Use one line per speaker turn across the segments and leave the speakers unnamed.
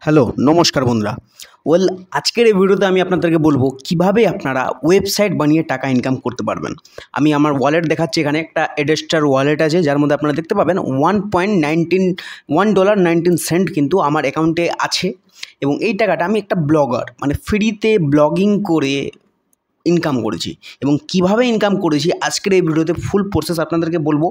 Hello, নমস্কার বন্ধুরা। আজকের এই ভিডিওতে আমি আপনাদেরকে বলবো কিভাবে আপনারা ওয়েবসাইট বানিয়ে টাকা ইনকাম করতে পারবেন। আমি আমার ওয়ালেট দেখাচ্ছি, এখানে একটা এডেস্টার ওয়ালেট আছে যার মধ্যে আপনারা দেখতে পাবেন $1.19 কিন্তু আমার অ্যাকাউন্টে আছে এবং এই টাকাটা আমি একটা ব্লগার মানে ফ্রিতে ব্লগিং করে ইনকাম করেছি এবং কিভাবে ইনকাম করেছি আজকের এই ভিডিওতে ফুল প্রসেস আপনাদেরকে বলবো।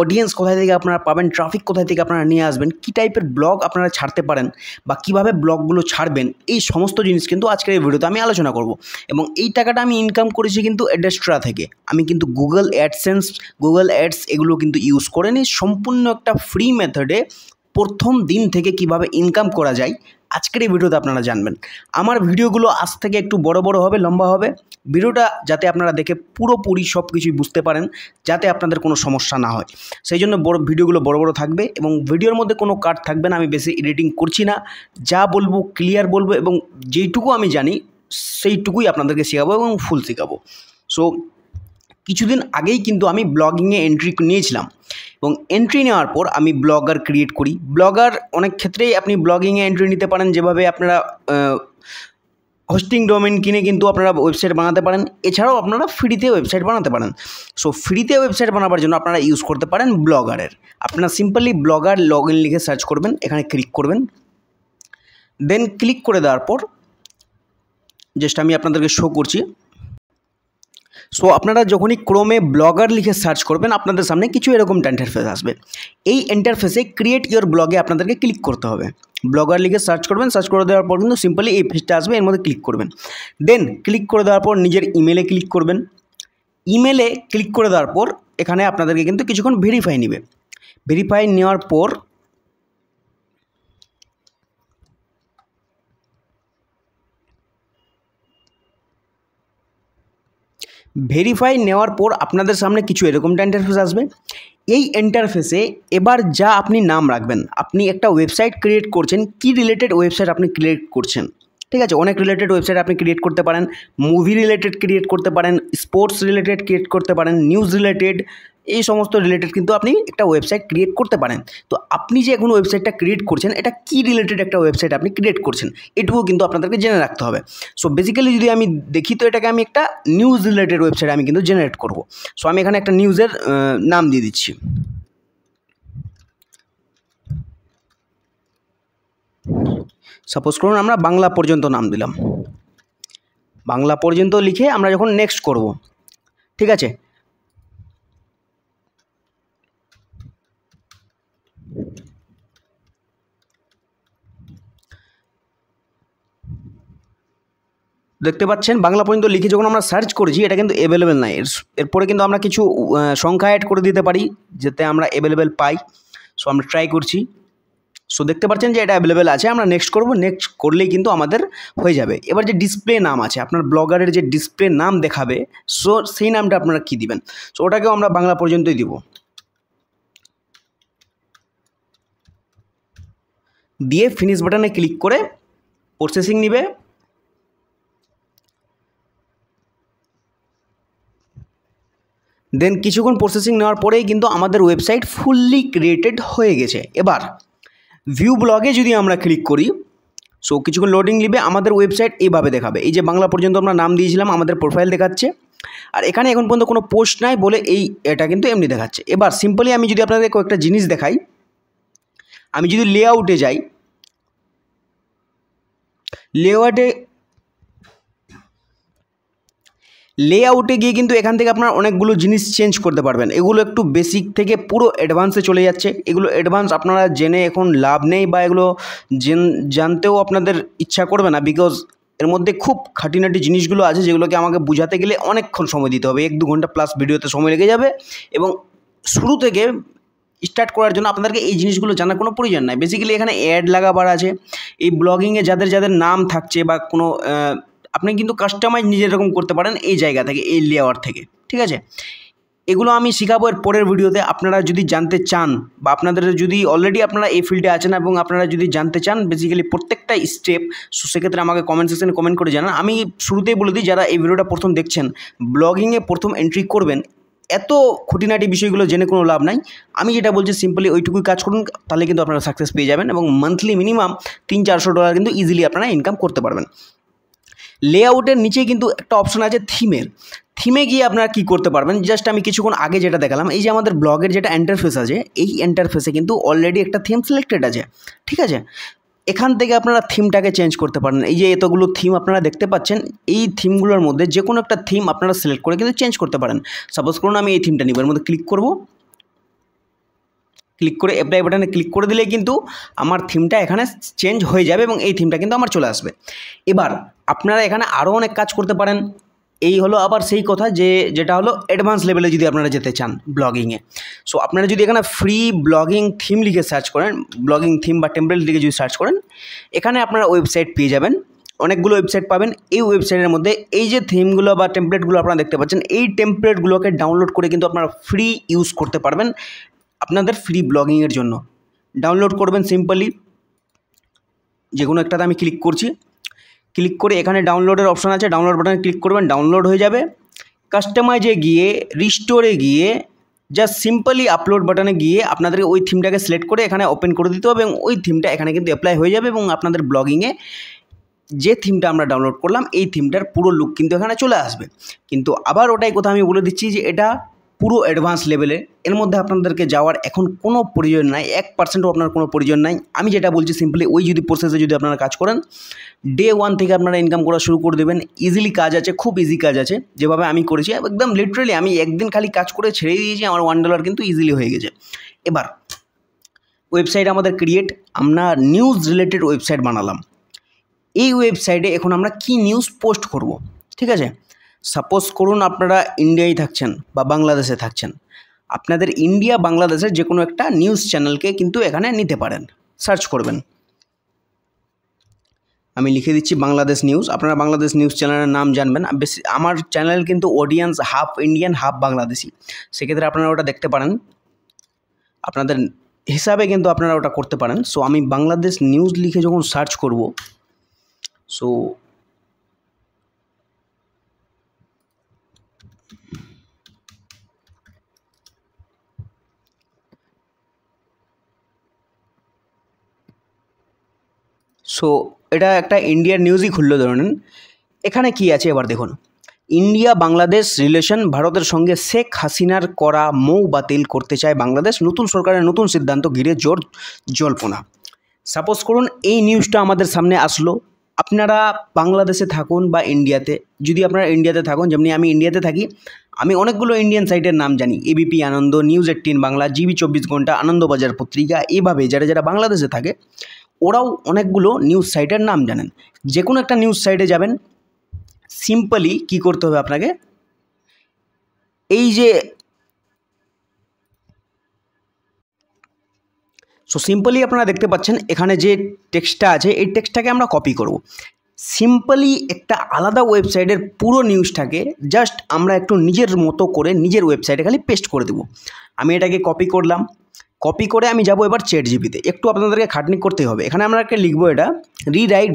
অডিয়েন্স কোথায় থেকে আপনারা পাবেন, ট্রাফিক কোথায় থেকে আপনারা নিয়ে আসবেন, কী টাইপের ব্লগ আপনারা ছাড়তে পারেন বা কিভাবে ব্লগগুলো ছাড়বেন, এই সমস্ত জিনিস কিন্তু আজকের এই ভিডিওতে আমি আলোচনা করব। এবং এই টাকাটা আমি ইনকাম করেছি কিন্তু এডেস্ট্রা থেকে। আমি কিন্তু গুগল অ্যাডস এগুলো কিন্তু ইউজ করে নিই, সম্পূর্ণ একটা ফ্রি মেথডে প্রথম দিন থেকে কিভাবে ইনকাম করা যায় আজকের এই ভিডিওতে আপনারা জানবেন। আমার ভিডিওগুলো আজ থেকে একটু বড় হবে, লম্বা হবে। ভিডিওটা যাতে আপনারা দেখে পুরোপুরি সব কিছুই বুঝতে পারেন, যাতে আপনাদের কোনো সমস্যা না হয়, সেই জন্য ভিডিওগুলো বড় থাকবে এবং ভিডিওর মধ্যে কোনো কাট থাকবে না। আমি বেশি এডিটিং করছি না, যা বলবো ক্লিয়ার বলবো এবং যেইটুকু আমি জানি সেইটুকুই আপনাদেরকে শেখাবো এবং ফুল শেখাবো। সো কিছুদিন আগেই কিন্তু আমি ব্লগিংয়ে এন্ট্রি নিয়েছিলাম এবং এন্ট্রি নেওয়ার পর আমি ব্লগার ক্রিয়েট করি। ব্লগার অনেক ক্ষেত্রেই আপনি ব্লগিংয়ে এন্ট্রি নিতে পারেন, যেভাবে আপনারা হোস্টিং ডোমেন কিনে কিন্তু আপনারা ওয়েবসাইট বানাতে পারেন। এছাড়াও আপনারা ফ্রিতে ওয়েবসাইট বানাতে পারেন। সো ফ্রিতে ওয়েবসাইট বানাবার জন্য আপনারা ইউজ করতে পারেন ব্লগারের। আপনারা সিম্পলি ব্লগার লগইন লিখে সার্চ করবেন, এখানে ক্লিক করবেন। দেন ক্লিক করে দেওয়ার পর জাস্ট আমি আপনাদেরকে শো করছি। সো আপনারা যখনই ক্রোমে ব্লগার লিখে সার্চ করবেন, আপনাদের সামনে কিছু এরকম ইন্টারফেস আসবে। এই ইন্টারফেসে ক্রিয়েট ইওর ব্লগে আপনাদেরকে ক্লিক করতে হবে। ব্লগার লিখে সার্চ করবেন, সার্চ করে দেওয়ার পর কিন্তু সিম্পলি এই পেজটা আসবে, এর মধ্যে ক্লিক করবেন। দেন ক্লিক করে দেওয়ার পর নিজের ইমেলে ক্লিক করবেন। ইমেলে ক্লিক করে দেওয়ার পর এখানে আপনাদেরকে কিন্তু কিছুক্ষণ ভেরিফাই নেবে। ভেরিফাই নেওয়ার পর আপনাদের সামনে কিছু এরকম ইন্টারফেস আসবে। এই ইন্টারফেসে এবার যা আপনি নাম রাখবেন, আপনি একটা ওয়েবসাইট ক্রিয়েট করছেন, কি রিলেটেড ওয়েবসাইট আপনি ক্রিয়েট করছেন, ঠিক আছে? অনেক রিলেটেড ওয়েবসাইট আপনি ক্রিয়েট করতে পারেন, মুভি রিলেটেড ক্রিয়েট করতে পারেন, স্পোর্টস রিলেটেড ক্রিয়েট করতে পারেন, নিউজ রিলেটেড, এই সমস্ত রিলেটেড কিন্তু আপনি একটা ওয়েবসাইট ক্রিয়েট করতে পারেন। তো আপনি যে এখন ওয়েবসাইটটা ক্রিয়েট করছেন, এটা কি রিলেটেড একটা ওয়েবসাইট আপনি ক্রিয়েট করছেন, এটুকু কিন্তু আপনাদেরকে জেনে রাখতে হবে। সো বেসিক্যালি যদি আমি দেখি, তো এটাকে আমি একটা নিউজ রিলেটেড ওয়েবসাইট আমি কিন্তু জেনারেট করব। সো আমি এখানে একটা নিউজের নাম দিয়ে দিচ্ছি। সাপোজ করুন আমরা বাংলা পর্যন্ত নাম দিলাম। বাংলা পর্যন্ত লিখে আমরা যখন নেক্সট করব, ঠিক আছে? দেখতে পাচ্ছেন বাংলা পর্যন্ত লিখে যখন আমরা সার্চ করেছি, এটা কিন্তু অ্যাভেলেবেল নাই। এরপরে কিন্তু আমরা কিছু সংখ্যা অ্যাড করে দিতে পারি যাতে আমরা অ্যাভেলেবেল পাই। সো আমরা ট্রাই করছি। সো দেখতে পাচ্ছেন যে এটা অ্যাভেলেবেল আছে। আমরা নেক্সট করব, নেক্সট করলেই কিন্তু আমাদের হয়ে যাবে। এবার যে ডিসপ্লে নাম আছে, আপনার ব্লগারের যে ডিসপ্লে নাম দেখাবে, সো সেই নামটা আপনারা কী দিবেন? সো ওটাকেও আমরা বাংলা পর্যন্তই দিব। দিয়ে ফিনিশ বাটনে ক্লিক করে প্রসেসিং নেবে। দেন কিছুক্ষণ প্রসেসিং নেওয়ার পরেই কিন্তু আমাদের ওয়েবসাইট ফুললি ক্রিয়েটেড হয়ে গেছে। এবার ভিউ ব্লগে যদি আমরা ক্লিক করি, সো কিছুক্ষণ লোডিং নেবে, আমাদের ওয়েবসাইট এইভাবে দেখাবে। এই যে বাংলা পর্যন্ত আমরা নাম দিয়েছিলাম, আমাদের প্রোফাইল দেখাচ্ছে, আর এখানে এখন পর্যন্ত কোনো পোস্ট নাই বলে এটা কিন্তু এমনি দেখাচ্ছে। এবার সিম্পলি আমি যদি আপনাদের কয়েকটা জিনিস দেখাই, আমি যদি লেআউটে যাই, লেআউটে গিয়ে কিন্তু এখান থেকে আপনার অনেকগুলো জিনিস চেঞ্জ করতে পারবেন। এগুলো একটু বেসিক থেকে পুরো অ্যাডভান্সে চলে যাচ্ছে। এগুলো অ্যাডভান্স আপনারা জেনে এখন লাভ নেই, বা এগুলো জানতেও আপনাদের ইচ্ছা করবে না, বিকজ এর মধ্যে খুব খাটিনাটি জিনিসগুলো আছে যেগুলোকে আমাকে বোঝাতে গেলে অনেকক্ষণ সময় দিতে হবে, 1-2 ঘন্টা প্লাস ভিডিওতে সময় লেগে যাবে। এবং শুরু থেকে স্টার্ট করার জন্য আপনাদেরকে এই জিনিসগুলো জানার কোনো প্রয়োজন নাই। বেসিক্যালি এখানে অ্যাড লাগাবার আছে। এই ব্লগিংয়ে যাদের নাম থাকছে বা কোনো আপনি কিন্তু কাস্টমাইজ নিজের রকম করতে পারেন এই জায়গা থেকে, এই লেআউট থেকে, ঠিক আছে? এগুলো আমি শেখাবো এর পরের ভিডিওতে। আপনারা যদি জানতে চান বা আপনাদের যদি অলরেডি আপনারা এই ফিল্ডে আছেন এবং আপনারা যদি জানতে চান বেসিক্যালি প্রত্যেকটা স্টেপ, সেক্ষেত্রে আমাকে কমেন্ট সেকশনে কমেন্ট করে জানান। আমি শুরুতেই বলে দিই, যারা এই ভিডিওটা প্রথম দেখছেন, ব্লগিংয়ে প্রথম এন্ট্রি করবেন, এত খুঁটিনাটি বিষয়গুলো জেনে কোনো লাভ নাই। আমি যেটা বলছি সিম্পলি ওইটুকুই কাজ করুন, তাহলে কিন্তু আপনারা সাকসেস পেয়ে যাবেন এবং মান্থলি মিনিমাম $300-400 কিন্তু ইজিলি আপনারা ইনকাম করতে পারবেন। লেআউটের নিচে কিন্তু একটা অপশন আছে থিমের। থিমে গিয়ে আপনারা কী করতে পারবেন, জাস্ট আমি কিছুক্ষণ আগে যেটা দেখালাম, এই যে আমাদের ব্লগের যেটা ইন্টারফেস আছে, এই ইন্টারফেসে কিন্তু অলরেডি একটা থিম সিলেক্টেড আছে, ঠিক আছে। এখান থেকে আপনারা থিমটাকে চেঞ্জ করতে পারেন। এই যে এতগুলো থিম আপনারা দেখতে পাচ্ছেন, এই থিমগুলোর মধ্যে যে কোনো একটা থিম আপনারা সিলেক্ট করে কিন্তু চেঞ্জ করতে পারেন। সাপোজ করুন আমি এই থিমটা নিব, এর মধ্যে ক্লিক করব, ক্লিক করে অ্যাপ্লাই বাটনে ক্লিক করে দিলে কিন্তু আমার থিমটা এখানে চেঞ্জ হয়ে যাবে এবং এই থিমটা কিন্তু আমার চলে আসবে। এবার আপনারা এখানে আরও অনেক কাজ করতে পারেন। এই হলো আবার সেই কথা যেটা হলো অ্যাডভান্স লেভেলে যদি আপনারা যেতে চান ব্লগিংয়ে। সো আপনারা যদি এখানে ফ্রি ব্লগিং থিম লিখে সার্চ করেন, ব্লগিং থিম বা টেমপ্লেট লিখে যদি সার্চ করেন, এখানে আপনারা ওয়েবসাইট পেয়ে যাবেন, অনেকগুলো ওয়েবসাইট পাবেন। এই ওয়েবসাইটের মধ্যে এই যে থিমগুলো বা টেমপ্লেটগুলো আপনারা দেখতে পাচ্ছেন, এই টেমপ্লেটগুলোকে ডাউনলোড করে কিন্তু আপনারা ফ্রি ইউজ করতে পারবেন আপনাদের ফ্রি ব্লগিংয়ের জন্য। ডাউনলোড করবেন সিম্পলি, যে কোনো একটাতে আমি ক্লিক করছি, ক্লিক করে এখানে ডাউনলোডের অপশান আছে, ডাউনলোড বাটনে ক্লিক করবেন, ডাউনলোড হয়ে যাবে। কাস্টমাইজে গিয়ে রিস্টোরে গিয়ে জাস্ট সিম্পলি আপলোড বাটনে গিয়ে আপনাদেরকে ওই থিমটাকে সিলেক্ট করে এখানে ওপেন করে দিতে হবে এবং ওই থিমটা এখানে কিন্তু অ্যাপ্লাই হয়ে যাবে এবং আপনাদের ব্লগিংয়ে যে থিমটা আমরা ডাউনলোড করলাম এই থিমটার পুরো লুক কিন্তু এখানে চলে আসবে। কিন্তু আবার ওটাই কথা আমি বলে দিচ্ছি যে এটা পুরো অ্যাডভান্স লেভেলে, এর মধ্যে আপনাদেরকে যাওয়ার এখন কোনো প্রয়োজন নাই, 1%ও আপনার কোনো প্রয়োজন নাই। আমি যেটা বলছি সিম্পলি ওই যদি প্রসেসে যদি আপনারা কাজ করেন, ডে 1 থেকে আপনারা ইনকাম করা শুরু করে দেবেন। ইজিলি কাজ আছে, খুব ইজি কাজ আছে, যেভাবে আমি করেছি একদম লিটারেলি আমি একদিন খালি কাজ করে ছেড়ে দিয়েছি, আমার $1 কিন্তু ইজিলি হয়ে গেছে। এবার ওয়েবসাইট আমাদের ক্রিয়েট, আমরা নিউজ রিলেটেড ওয়েবসাইট বানালাম। এই ওয়েবসাইটে এখন আমরা কি নিউজ পোস্ট করব, ঠিক আছে। সাপোজ করুন আপনারা ইন্ডিয়ায় থাকছেন বা বাংলাদেশে থাকছেন, আপনাদের ইন্ডিয়া বাংলাদেশের যে কোনো একটা নিউজ চ্যানেলকে কিন্তু এখানে নিতে পারেন। সার্চ করবেন, আমি লিখে দিচ্ছি বাংলাদেশ নিউজ। আপনারা বাংলাদেশ নিউজ চ্যানেলের নাম জানবেন। বেশি আমার চ্যানেল কিন্তু audience half Indian half Bangladeshi, সেক্ষেত্রে আপনারা ওটা দেখতে পারেন, আপনাদের হিসাবে কিন্তু আপনারা ওটা করতে পারেন। সো আমি বাংলাদেশ নিউজ লিখে যখন সার্চ করব, সো এটা একটা ইন্ডিয়ার নিউজই খুললো ধরেন। এখানে কি আছে এবার দেখুন, ইন্ডিয়া বাংলাদেশ রিলেশন, ভারতের সঙ্গে শেখ হাসিনার করা মৌ বাতিল করতে চায় বাংলাদেশ, নতুন সরকারের নতুন সিদ্ধান্ত ঘিরে জোর জল্পনা। সাপোজ করুন এই নিউজটা আমাদের সামনে আসলো, আপনারা বাংলাদেশে থাকুন বা ইন্ডিয়াতে, যদি আপনারা ইন্ডিয়াতে থাকুন, যেমনি আমি ইন্ডিয়াতে থাকি, আমি অনেকগুলো ইন্ডিয়ান সাইটের নাম জানি, এবিপি আনন্দ, নিউজ 18 বাংলা, জিবি 24 ঘন্টা, আনন্দবাজার পত্রিকা, এইভাবে যারা যারা বাংলাদেশে থাকে ওরাও অনেকগুলো নিউজ সাইটের নাম জানেন। যে কোনো একটা নিউজ সাইটে যাবেন, সিম্পলি কি করতে হবে আপনাকে, এই যে সিম্পলি আপনারা দেখতে পাচ্ছেন এখানে যে টেক্সটটা আছে, এই টেক্সটটাকে আমরা কপি করব। সিম্পলি একটা আলাদা ওয়েবসাইটের পুরো নিউজটাকে জাস্ট আমরা একটু নিজের মতো করে নিজের ওয়েবসাইটে খালি পেস্ট করে দেবো। আমি এটাকে কপি করলাম, কপি করে আমি যাব এবার চ্যাটজিপিটিতে, একটু আপনাদেরকে খাটনি করতে হবে। এখানে আমরা একটা লিখবো, এটা রিরাইট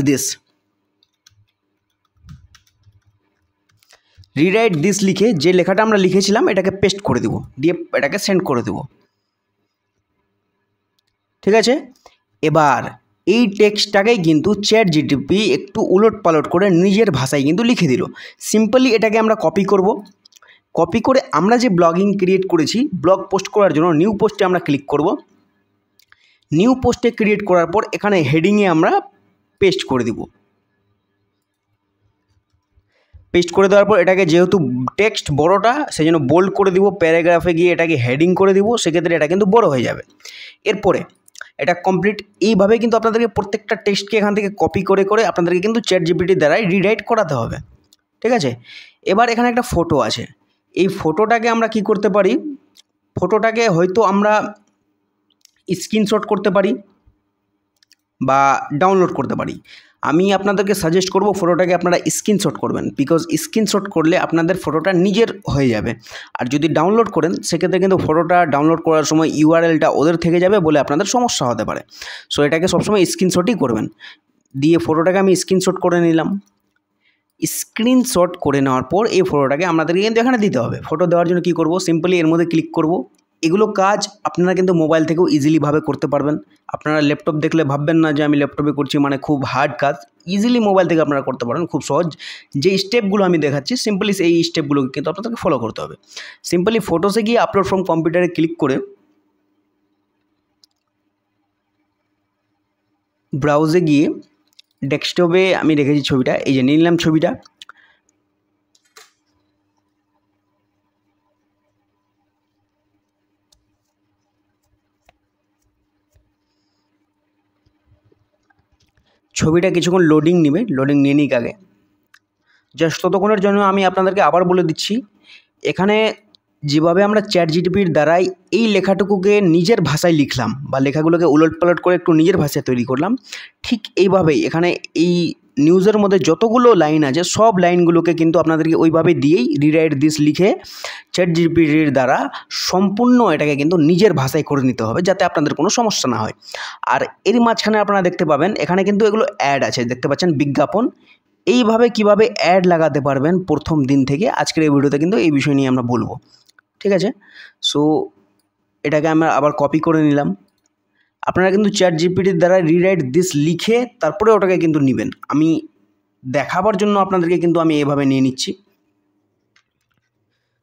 দিস লিখে যে লেখাটা আমরা লিখেছিলাম এটাকে পেস্ট করে দেবো, দিয়ে এটাকে সেন্ড করে দেবো, ঠিক আছে। এবার এই টেক্সটটাকেই কিন্তু চ্যাটজিপিটি একটু উলট পালট করে নিজের ভাষায় কিন্তু লিখে দিল। সিম্পলি এটাকে আমরা কপি করব, কপি করে আমরা যে ব্লগিং ক্রিয়েট করেছি ব্লগ পোস্ট করার জন্য নিউ পোস্টে আমরা ক্লিক করব। নিউ পোস্টে ক্রিয়েট করার পর এখানে হেডিংয়ে আমরা পেস্ট করে দিব। পেস্ট করে দেওয়ার পর এটাকে যেহেতু টেক্সট বড়টা সেই জন্য বোল্ড করে দিব, প্যারাগ্রাফে গিয়ে এটাকে হেডিং করে দিব, সেক্ষেত্রে এটা কিন্তু বড় হয়ে যাবে। এরপরে এটা কমপ্লিট, এইভাবে কিন্তু আপনাদেরকে প্রত্যেকটা টেক্সটকে এখান থেকে কপি করে করে আপনাদেরকে কিন্তু চ্যাটজিপিটির দ্বারাই রিরাইট করাতে হবে, ঠিক আছে। এবার এখানে একটা ফটো আছে, এই ফটোটাকে আমরা কি করতে পারি, ফটোটাকে হয়তো আমরা স্ক্রিনশট করতে পারি বা ডাউনলোড করতে পারি। আমি আপনাদেরকে সাজেস্ট করব ফটোটাকে আপনারা স্ক্রিনশট করবেন, বিকজ স্ক্রিনশট করলে আপনাদের ফটোটা নিজের হয়ে যাবে। আর যদি ডাউনলোড করেন সেক্ষেত্রে কিন্তু ফটোটা ডাউনলোড করার সময় ইউআরএলটা ওদের থেকে যাবে বলে আপনাদের সমস্যা হতে পারে। সো এটাকে সবসময় স্ক্রিনশটই করবেন। দিয়ে ফটোটাকে আমি স্ক্রিনশট করে নিলাম, স্ক্রিনশট করে নেওয়ার পর এই ফটোটাকে আমাদেরকে কিন্তু এখানে দিতে হবে। ফটো দেওয়ার জন্য কী করব, সিম্পলি এর মধ্যে ক্লিক করব। এগুলো কাজ আপনারা কিন্তু মোবাইল থেকেও ইজিলিভাবে করতে পারবেন। আপনারা ল্যাপটপ দেখলে ভাববেন না যে আমি ল্যাপটপে করছি মানে খুব হার্ড কাজ। ইজিলি মোবাইল থেকে আপনারা করতে পারেন, খুব সহজ। যে স্টেপগুলো আমি দেখাচ্ছি সিম্পলি এই স্টেপগুলোকে কিন্তু আপনাদেরকে ফলো করতে হবে। সিম্পলি ফটোসে গিয়ে আপলোড ফ্রম কম্পিউটারে ক্লিক করে ব্রাউজে গিয়ে ডেস্কটপে আমি রেখেছি ছবিটা, এই যে নিয়ে নিলাম ছবিটা। ছবিটা কিছুক্ষণ লোডিং নেবে, লোডিং নিয়ে নিক আগে। জাস্ট ততক্ষণের জন্য আমি আপনাদেরকে আবার বলে দিচ্ছি, এখানে যেভাবে আমরা চ্যাটজিপিটির দ্বারাই এই লেখাটুকুকে নিজের ভাষায় লিখলাম বা লেখাগুলোকে উলটপালট করে একটু নিজের ভাষায় তৈরি করলাম, ঠিক এইভাবেই এখানে এই নিউজের মধ্যে যতগুলো লাইন আছে সব লাইনগুলোকে কিন্তু আপনাদেরকে ওইভাবে দিয়েই রিরাইট দিস লিখে চ্যাটজিপিটির দ্বারা সম্পূর্ণ এটাকে কিন্তু নিজের ভাষায় করে নিতে হবে, যাতে আপনাদের কোনো সমস্যা না হয়। আর এর মাঝখানে আপনারা দেখতে পাবেন এখানে কিন্তু এগুলো অ্যাড আছে, দেখতে পাচ্ছেন বিজ্ঞাপন। এইভাবে কিভাবে অ্যাড লাগাতে পারবেন প্রথম দিন থেকে আজকের এই ভিডিওতে কিন্তু এই বিষয় নিয়ে আমরা বলবো, ঠিক আছে। সো এটাকে আমরা আবার কপি করে নিলাম। আপনারা কিন্তু চ্যাটজিপিটির দ্বারা রিরাইট দিস লিখে তারপরে ওটাকে কিন্তু নেবেন। আমি দেখাবার জন্য আপনাদেরকে কিন্তু আমি এভাবে নিয়ে নিচ্ছি।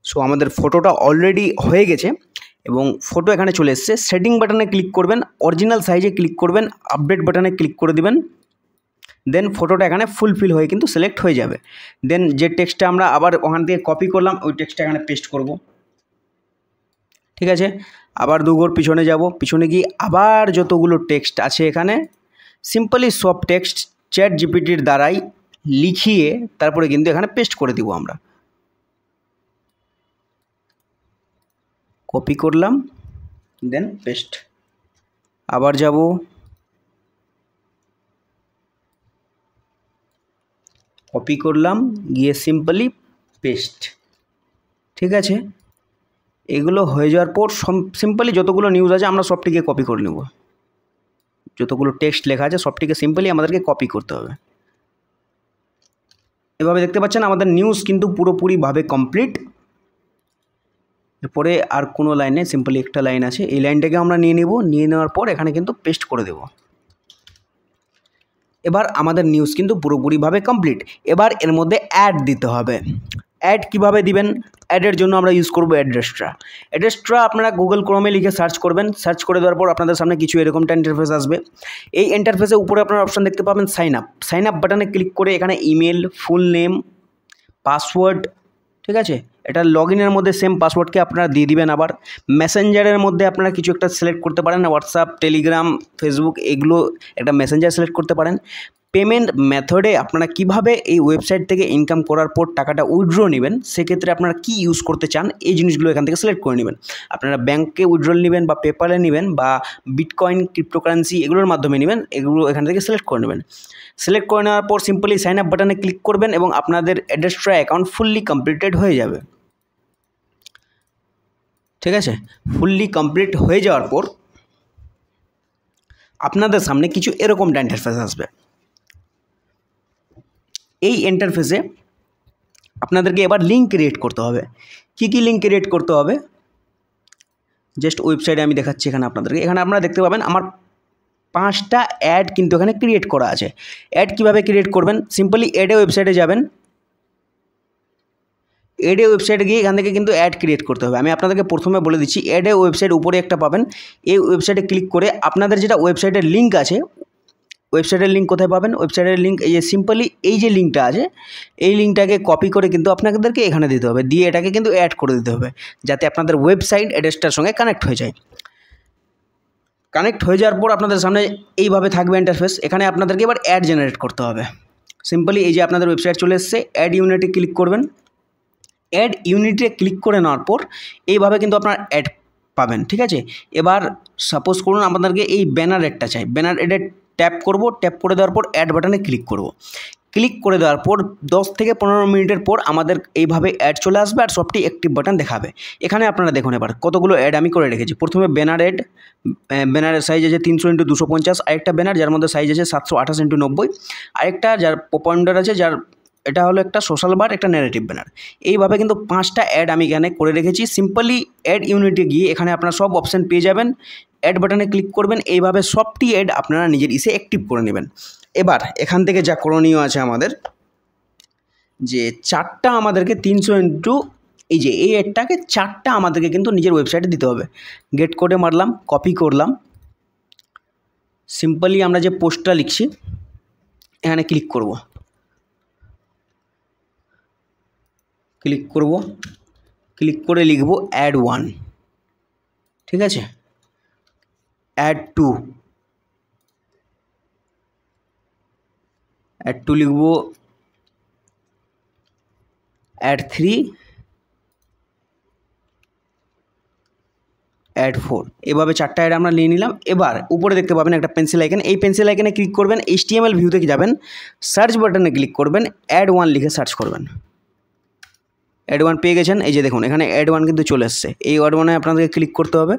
সো আমাদের ফটোটা অলরেডি হয়ে গেছে এবং ফটো এখানে চলে এসছে। সেটিং বাটনে ক্লিক করবেন, অরিজিনাল সাইজে ক্লিক করবেন, আপডেট বাটনে ক্লিক করে দিবেন। দেন ফটোটা এখানে ফুলফিল হয়ে কিন্তু সিলেক্ট হয়ে যাবে। দেন যে টেক্সটটা আমরা আবার ওখান থেকে কপি করলাম ওই টেক্সটটা এখানে পেস্ট করব, ঠিক আছে। আবার দুঘর পিছনে যাব, পিছনে গিয়ে আবার যতগুলো টেক্সট আছে এখানে সিম্পলি সব টেক্সট চ্যাটজিপিটির দ্বারাই লিখিয়ে তারপরে কিন্তু এখানে পেস্ট করে দিব। আমরা কপি করলাম, দেন পেস্ট। আবার যাব, কপি করলাম, গিয়ে সিম্পলি পেস্ট, ঠিক আছে। এগুলো হয়ে যাওয়ার পর সিম্পলি যতগুলো নিউজ আছে আমরা সবটিকে কপি করে নেব। যতগুলো টেক্সট লেখা আছে সবটিকে সিম্পলি আমাদেরকে কপি করতে হবে। এভাবে দেখতে পাচ্ছেন আমাদের নিউজ কিন্তু পুরোপুরিভাবে কমপ্লিট। এরপরে আর কোনো লাইন নেই, সিম্পলি একটা লাইন আছে, এই লাইনটাকে আমরা নিয়ে নেব। নিয়ে নেওয়ার পর এখানে কিন্তু পেস্ট করে দেব। এবার আমাদের নিউজ কিন্তু পুরোপুরিভাবে কমপ্লিট। এবার এর মধ্যে অ্যাড দিতে হবে। অ্যাড কিভাবে দিবেন? অ্যাডের জন্য আমরা ইউজ করব অ্যাড্রেসটা। অ্যাড্রেসটা আপনারা গুগল ক্রোমে লিখে সার্চ করবেন। সার্চ করে দেওয়ার পর আপনাদের সামনে কিছু এরকমটা ইন্টারফেস আসবে। এই ইন্টারফেসের উপরে আপনারা অপশন দেখতে পাবেন সাইন আপ। সাইন আপ বাটনে ক্লিক করে এখানে ইমেল, ফুল নেম, পাসওয়ার্ড, ঠিক আছে। এটা লগ ইনের মধ্যে সেম পাসওয়ার্ডকে আপনারা দিয়ে দিবেন। আবার মেসেঞ্জারের মধ্যে আপনারা কিছু একটা সিলেক্ট করতে পারেন, হোয়াটসঅ্যাপ, টেলিগ্রাম, ফেসবুক, এগুলো একটা মেসেঞ্জার সিলেক্ট করতে পারেন। পেমেন্ট মেথডে আপনারা কিভাবে এই ওয়েবসাইট থেকে ইনকাম করার পর টাকাটা উইথড্র নেবেন, সেক্ষেত্রে আপনারা কি ইউজ করতে চান এই জিনিসগুলো এখান থেকে সিলেক্ট করে নেবেন। আপনারা ব্যাঙ্কে উইথড্রল নেবেন বা পেপ্যালে নেবেন বা বিটকয়েন, ক্রিপ্টোকারেন্সি এগুলোর মাধ্যমে নেবেন, এগুলো এখান থেকে সিলেক্ট করে নেবেন। সিলেক্ট করে নেওয়ার পর সিম্পলি সাইন আপ বাটনে ক্লিক করবেন এবং আপনাদের অ্যাড্রেসটা অ্যাকাউন্ট ফুললি কমপ্লিটেড হয়ে যাবে, ঠিক আছে। ফুললি কমপ্লিট হয়ে যাওয়ার পর আপনাদের সামনে কিছু এরকমটা ইন্টারফেস আসবে। এই ইন্টারফেসে আপনাদেরকে এবার লিঙ্ক ক্রিয়েট করতে হবে। কি কি লিঙ্ক ক্রিয়েট করতে হবে জাস্ট ওয়েবসাইটে আমি দেখাচ্ছি এখানে আপনাদেরকে। এখানে আপনারা দেখতে পাবেন আমার 5টা অ্যাড কিন্তু এখানে ক্রিয়েট করা আছে। অ্যাড কিভাবে ক্রিয়েট করবেন? সিম্পলি অ্যাডে ওয়েবসাইটে যাবেন। অ্যাডে ওয়েবসাইটে গিয়ে এখান থেকে কিন্তু অ্যাড ক্রিয়েট করতে হবে। আমি আপনাদেরকে প্রথমে বলে দিচ্ছি, অ্যাডে ওয়েবসাইট উপরে একটা পাবেন। এই ওয়েবসাইটে ক্লিক করে আপনাদের যেটা ওয়েবসাইটের লিঙ্ক আছে, ওয়েবসাইটের লিঙ্ক কোথায় পাবেন? ওয়েবসাইটের লিঙ্ক এই যে সিম্পলি এই যে লিঙ্কটা আছে, এই লিঙ্কটাকে কপি করে কিন্তু আপনাদেরকে এখানে দিতে হবে, দিয়ে এটাকে কিন্তু অ্যাড করে দিতে হবে, যাতে আপনাদের ওয়েবসাইট অ্যাড্রেসটার সঙ্গে কানেক্ট হয়ে যায়। কানেক্ট হয়ে যাওয়ার পর আপনাদের সামনে এইভাবে থাকবে ইন্টারফেস। এখানে আপনাদেরকে এবার অ্যাড জেনারেট করতে হবে। সিম্পলি এই যে আপনাদের ওয়েবসাইট চলে এসছে, অ্যাড ইউনিটে ক্লিক করবেন। অ্যাড ইউনিটে ক্লিক করে নেওয়ার পর এইভাবে কিন্তু আপনার অ্যাড পাবেন, ঠিক আছে। এবার সাপোজ করুন আপনাদেরকে এই ব্যানার অ্যাডটা চাই, ব্যানার অ্যাডে ট্যাপ করব। ট্যাপ করে দেওয়ার পর অ্যাড বাটনে ক্লিক করব। ক্লিক করে দেওয়ার পর 10 থেকে 15 মিনিটের পর আমাদের এইভাবে অ্যাড চলে আসবে আর সবটি অ্যাক্টিভ বাটন দেখাবে। এখানে আপনারা দেখুন এবার কতগুলো অ্যাড আমি করে রেখেছি। প্রথমে ব্যানার অ্যাড, ব্যানারের সাইজ আছে 300x250, আরেকটা ব্যানার যার মধ্যে সাইজ আছে 728x90, আরেকটা যার পপন্ডার আছে যার এটা হলো একটা সোশ্যাল বার, একটা ন্যারেটিভ ব্যানার। এইভাবে কিন্তু 5টা অ্যাড আমি এখানে করে রেখেছি। সিম্পলি অ্যাড ইউনিটে গিয়ে এখানে আপনারা সব অপশান পেয়ে যাবেন, অ্যাড বাটনে ক্লিক করবেন, এইভাবে সবটি অ্যাড আপনারা নিজের ইসে অ্যাক্টিভ করে নেবেন। এবার এখান থেকে যা করণীয় আছে আমাদের, যে 4টা আমাদেরকে 300 ইন্টু এই যে এই অ্যাডটাকে 4টা আমাদেরকে কিন্তু নিজের ওয়েবসাইটে দিতে হবে। গেট কোডে মারলাম, কপি করলাম, সিম্পলি আমরা যে পোস্টটা লিখছি এখানে ক্লিক করব, ক্লিক করে লিখব অ্যাড 1, ঠিক আছে, অ্যাড 2, লিখব অ্যাড 3, অ্যাড 4। এভাবে 4টা অ্যাড আমরা নিয়ে নিলাম। এবার উপরে দেখতে পাবেন একটা পেন্সিল আইকন, এই পেন্সিল আইকনে ক্লিক করবেন, HTML ভিউ থেকে যাবেন, সার্চ বাটনে ক্লিক করবেন, অ্যাড 1 লিখে সার্চ করবেন। অ্যাড 1 পেয়ে গেছেন, এই যে দেখুন এখানে অ্যাড 1 কিন্তু চলে এসছে। এই অ্যাড 1-এ আপনাদেরকে ক্লিক করতে হবে,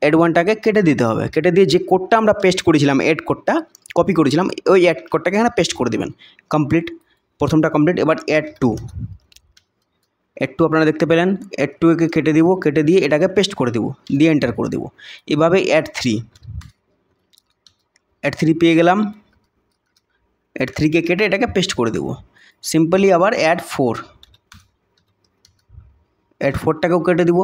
অ্যাড 1টাকে কেটে দিতে হবে, কেটে দিয়ে যে কোডটা আমরা পেস্ট করেছিলাম, অ্যাড কোডটা কপি করেছিলাম, ওই অ্যাড কোডটাকে এখানে পেস্ট করে দেবেন। কমপ্লিট, প্রথমটা কমপ্লিট। এবার অ্যাড 2 আপনারা দেখতে পেলেন, অ্যাড 2-কে কেটে দিব, কেটে দিয়ে এটাকে পেস্ট করে দেব, দিয়ে এন্টার করে দেব। এভাবে অ্যাড 3 পেয়ে গেলাম, অ্যাড 3-কে কেটে এটাকে পেস্ট করে দেব। সিম্পলি আবার অ্যাড 4টাকেও কেটে দিব,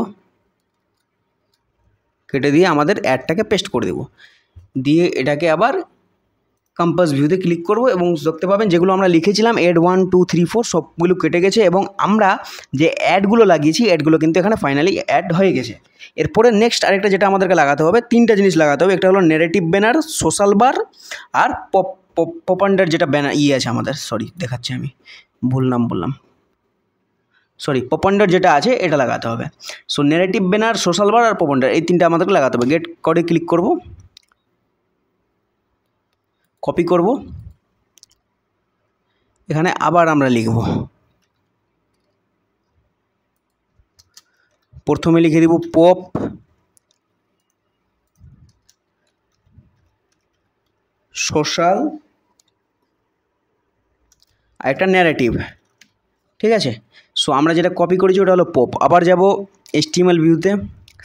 কেটে দিয়ে আমাদের অ্যাডটাকে পেস্ট করে দেব, দিয়ে এটাকে আবার কম্পাস ভিউতে ক্লিক করব এবং দেখতে পাবেন যেগুলো আমরা লিখেছিলাম অ্যাড 1 2 3 4 সবগুলো কেটে গেছে এবং আমরা যে অ্যাডগুলো লাগিয়েছি অ্যাডগুলো কিন্তু এখানে ফাইনালি অ্যাড হয়ে গেছে। এরপরে নেক্সট আরেকটা যেটা আমাদেরকে লাগাতে হবে, 3টা জিনিস লাগাতে হবে। একটা হলো নেগেটিভ ব্যানার, সোশ্যাল বার আর পপ আন্ডার যেটা ব্যানার আছে আমাদের, সরি দেখাচ্ছি আমি ভুল নাম বললাম, সরি পপ আন্ডার যেটা আছে এটা লাগাতে হবে। So negative banner, social bar আর পপ আন্ডার এই 3টা আমাদেরকে লাগাতে হবে। গেট কোডে ক্লিক করব, কপি করব, এখানে আবার আমরা লিখব, প্রথমে লিখে দিব পপ সোশ্যাল আর একটা ন্যারেটিভ, ঠিক আছে। সো আমরা যেটা কপি করেছি ওটা হলো পপ। আবার যাব HTML ভিউতে,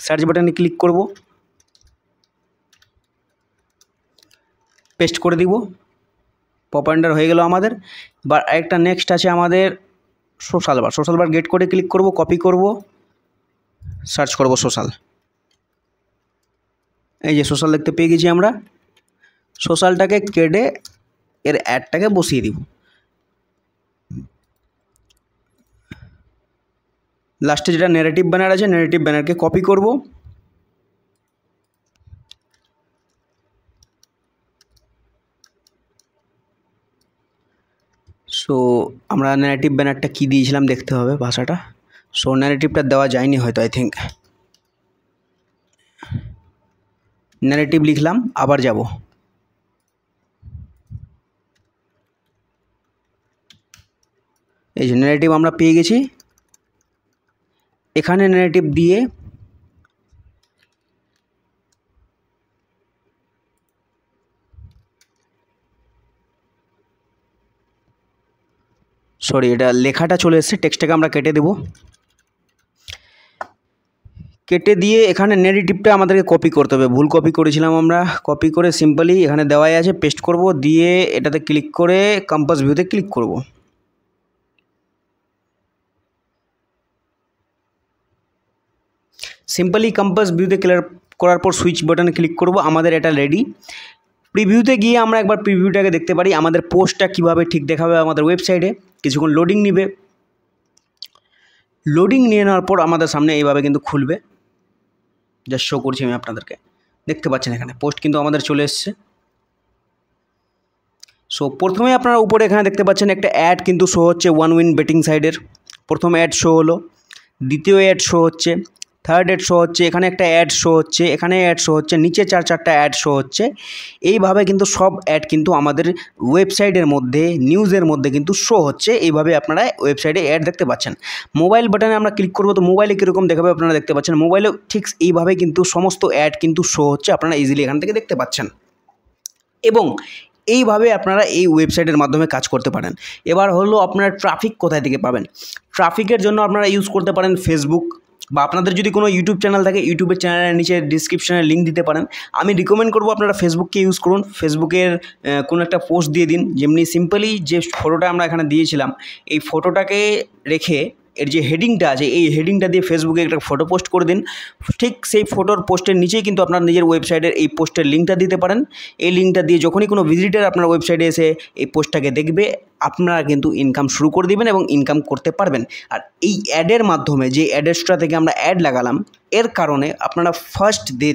সার্চ বাটনে ক্লিক করব, পেস্ট করে দিব, পপ আন্ডার হয়ে গেল আমাদের। এবার আরেকটা নেক্সট আছে আমাদের সোশ্যাল বার, গেট করে ক্লিক করব, কপি করব, সার্চ করব সোশ্যাল, এই যে সোশ্যাল দেখতে পেয়ে গেছি আমরা। সোশ্যালটাকে কেটে এর অ্যাডটাকে বসিয়ে দিব, লাস্টে যেটা নেগেটিভ ব্যানার আছে নেগেটিভ ব্যানারকে কপি করব, সো আমরা নেগেটিভ ব্যানারটা কী দিয়েছিলাম দেখতে হবে ভাষাটা। সো নেগেটিভটা দেওয়া যায়নি হয়তো, আই থিঙ্ক নেগেটিভ লিখলাম, আবার যাব, এই যে নেগেটিভ আমরা পেয়ে গেছি। এখানে নেগেটিভ দিয়ে সরি এটা লেখাটা চলে এসেছে, টেক্সটটাকে আমরা কেটে দেব, কেটে দিয়ে এখানে নেগেটিভটা আমাদেরকে কপি করতে হবে, ভুল কপি করেছিলাম আমরা। কপি করে সিম্পলি এখানে দেওয়াই আছে পেস্ট করব, দিয়ে এটাতে ক্লিক করে কম্পাস ভিউতে ক্লিক করব, সিম্পলি কম্পাস ভিউতে ক্লিক করার পর সুইচ বাটনে ক্লিক করব, আমাদের এটা রেডি। প্রিভিউতে গিয়ে আমরা একবার প্রিভিউটাকে দেখতে পারি, আমাদের পোস্টটা কীভাবে ঠিক দেখাবে আমাদের ওয়েবসাইটে। কিছুক্ষণ লোডিং নিবে, লোডিং নিয়ে নেওয়ার পর আমাদের সামনে এইভাবে কিন্তু খুলবে, যা শো করছি আমি আপনাদেরকে, দেখতে পাচ্ছেন এখানে পোস্ট কিন্তু আমাদের চলে এসছে। সো প্রথমে আপনারা উপরে এখানে দেখতে পাচ্ছেন একটা অ্যাড কিন্তু শো হচ্ছে ওয়ান উইন বেটিং সাইডের, প্রথম অ্যাড শো হলো, দ্বিতীয় অ্যাড শো হচ্ছে, থার্ড অ্যাড শো হচ্ছে, এখানে একটা অ্যাড শো হচ্ছে, এখানে অ্যাড শো হচ্ছে, নিচে 4-4টা অ্যাড শো হচ্ছে। এইভাবে কিন্তু সব অ্যাড কিন্তু আমাদের ওয়েবসাইটের মধ্যে নিউজের মধ্যে কিন্তু শো হচ্ছে। এইভাবে আপনারা ওয়েবসাইটে অ্যাড দেখতে পাচ্ছেন। মোবাইল বাটনে আমরা ক্লিক করবো তো মোবাইলে কীরকম দেখাবে আপনারা দেখতে পাচ্ছেন, মোবাইলেও ঠিক এইভাবে কিন্তু সমস্ত অ্যাড কিন্তু শো হচ্ছে, আপনারা ইজিলি এখান থেকে দেখতে পাচ্ছেন। এবং এইভাবে আপনারা এই ওয়েবসাইটের মাধ্যমে কাজ করতে পারেন। এবার হলো আপনারা ট্রাফিক কোথায় থেকে পাবেন। ট্রাফিকের জন্য আপনারা ইউজ করতে পারেন ফেসবুক, বা আপনাদের যদি কোনো ইউটিউব চ্যানেল থাকে ইউটিউবের চ্যানেলের নিচে ডিসক্রিপশনে লিঙ্ক দিতে পারেন। আমি রিকমেন্ড করবো আপনারা ফেসবুককে ইউজ করুন। ফেসবুকের কোনো একটা পোস্ট দিয়ে দিন, যেমনি সিম্পলি যে ফটোটা আমরা এখানে দিয়েছিলাম এই ফটোটাকে রেখে এর যে হেডিংটা আছে এই হেডিংটা দিয়ে ফেসবুকে একটা ফটো পোস্ট করে দিন। ঠিক সেই ফটোর পোস্টের নিচেই কিন্তু আপনার নিজের ওয়েবসাইটের এই পোস্টের লিঙ্কটা দিতে পারেন। এই লিঙ্কটা দিয়ে যখনই কোনো ভিজিটার আপনার ওয়েবসাইটে এসে এই পোস্টটাকে দেখবে আপনারা কিন্তু ইনকাম শুরু করে দেবেন এবং ইনকাম করতে পারবেন। আর এই অ্যাডের মাধ্যমে যে অ্যাড্রেসটা থেকে আমরা অ্যাড লাগালাম এর কারণে আপনারা ফার্স্ট ডে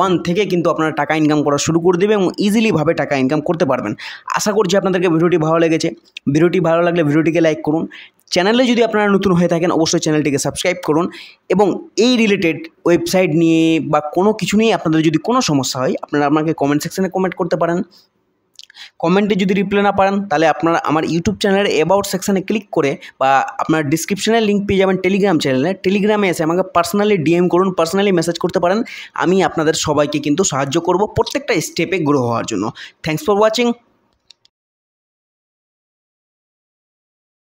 1 থেকে কিন্তু আপনারা টাকা ইনকাম করা শুরু করে দেবেন এবং ইজিলিভাবে টাকা ইনকাম করতে পারবেন। আশা করছি আপনাদেরকে ভিডিওটি ভালো লেগেছে। ভিডিওটি ভালো লাগলে ভিডিওটিকে লাইক করুন। চ্যানেলে যদি আপনারা নতুন হয়ে থাকেন অবশ্যই চ্যানেলটিকে সাবস্ক্রাইব করুন এবং এই রিলেটেড ওয়েবসাইট নিয়ে বা কোনো কিছু নিয়ে আপনাদের যদি কোনো সমস্যা হয় আপনারা আমাকে কমেন্ট সেকশনে কমেন্ট করতে পারেন। কমেন্টে যদি রিপ্লাই না পারেন তাহলে আপনারা আমার ইউটিউব চ্যানেলের অ্যাবাউট সেকশানে ক্লিক করে বা আপনার ডিসক্রিপশনে লিঙ্ক পেয়ে যাবেন টেলিগ্রাম চ্যানেলে। টেলিগ্রামে এসে আমাকে পার্সোনালি ডিএম করুন, পার্সোনালি মেসেজ করতে পারেন। আমি আপনাদের সবাইকে কিন্তু সাহায্য করব প্রত্যেকটা স্টেপে গ্রো হওয়ার জন্য। Thanks for watching.